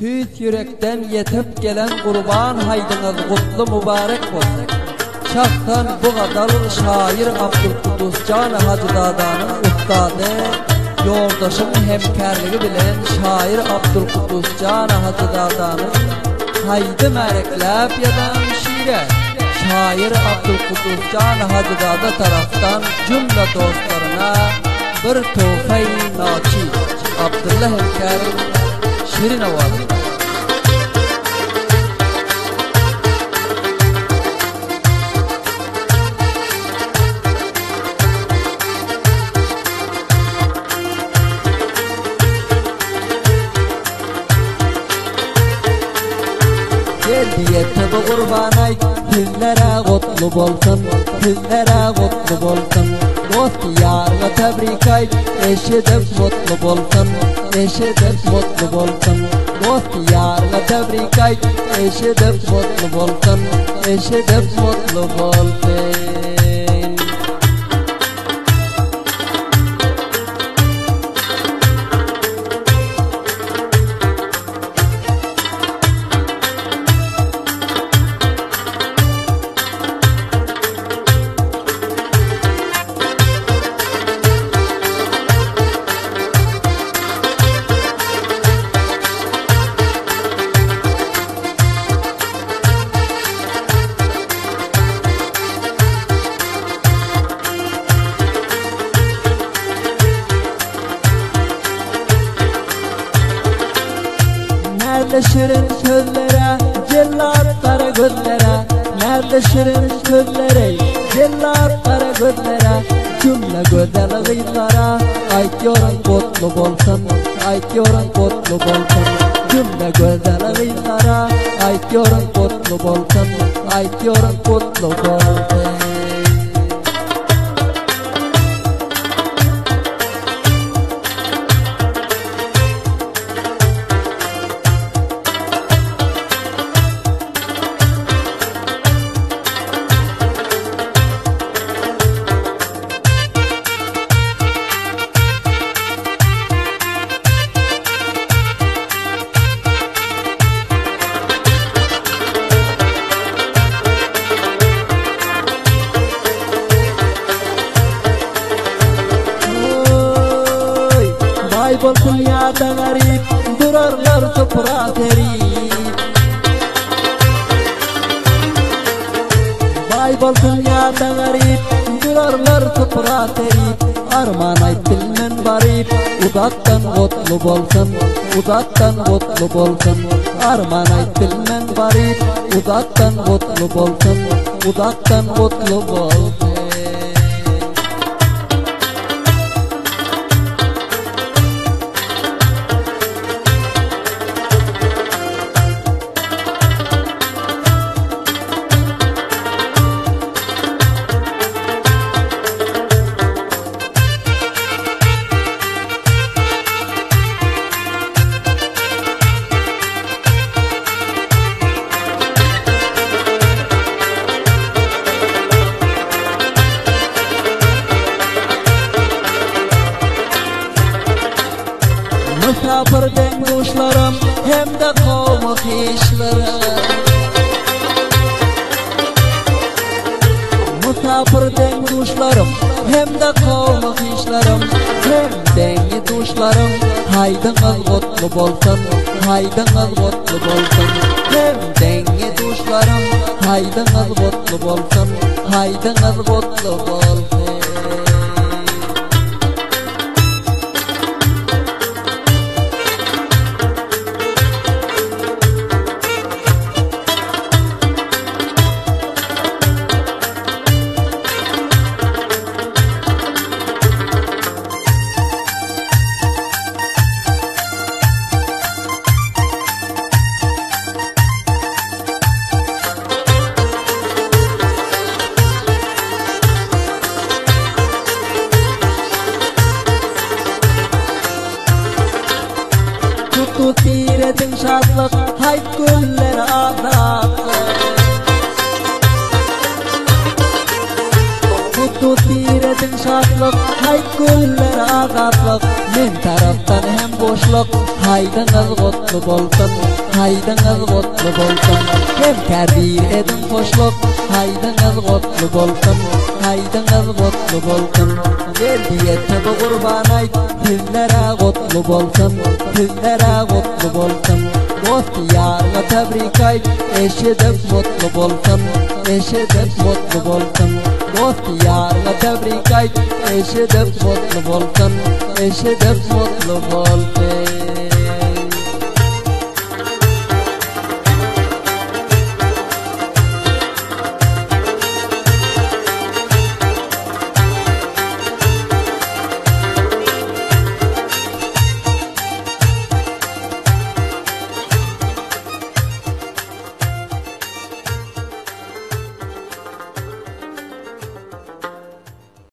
Tüyt yürekten yetip gelen kurban haydınız kutlu mübarek olsun. Şahtan bu kadar şair Abdülkudüs Can Hacı Dada'nın ustadı, yoldaşım hemkarlığı bilen şair Abdülkudüs Can Hacı Dada'nın haydi mereklep yadan şiire. Şair Abdülkudüs Can Hacı Dada taraftan cümle dostlarına bir tuhfe-i naçi Abdullah hemkarın şirin avazı. Geldi yetebe kurbanay, hillere kutlu bolsun, hillere kutlu bolsun. Dost yarına tebrik ay, eşidip mutlu bolsun, eşidip mutlu bolsun. Dost yarına tebrik ay, eşidip mutlu bolsun, eşidip mutlu bolsun. Nerede şirin sözlere, cellatlara gözlere, nerede şirin sözlere, cellatlara gözlere, cümle güzel kızlara, aytyorum kutlu bolsun, aytyorum kutlu bolsun. Cümle güzel kızlara, aytyorum kutlu bolsun, aytyorum kutlu bolsun. Bay bolsun yada garip, durarlar toprağa terip. Bay bolsun yada garip, durarlar toprağa terip. Arman aytilmen barip, uzaktan kutlu bolsun, uzaktan kutlu bolsun. Arman aytilmen barip, uzaktan kutlu bolsun, uzaktan kutlu bolsun. Misafir den kuşlarım hem de kovmak işlerim. Misafir den kuşlarım hem de kovmak işlerim. Hem dengi duşlarım haydınız kutlu bolsun, haydınız kutlu bolsun. Hem dengi duşlarım haydınız kutlu bolsun, haydınız kutlu bolsun. Tuttu tiredin şadlık, hayt güller azatlık. Tuttu tiredin şadlık, hayt güller azatlık. Men taraftan hem boş hoşluk haydınız kutlu bolsun, haydınız kutlu bolsun. Hem kabir edin hoşluk haydınız kutlu bolsun, haydınız kutlu bolsun. Geldiye tabi kurban ayt sizlere kutlu bolsun, sizlere kutlu bolsun. Dost yarına tebrik ayt eşidip mutlu bolsun, eşidip mutlu bolsun. Dost yarına tebrik ayt eşidip mutlu bolsun, eşidip mutlu bolsun.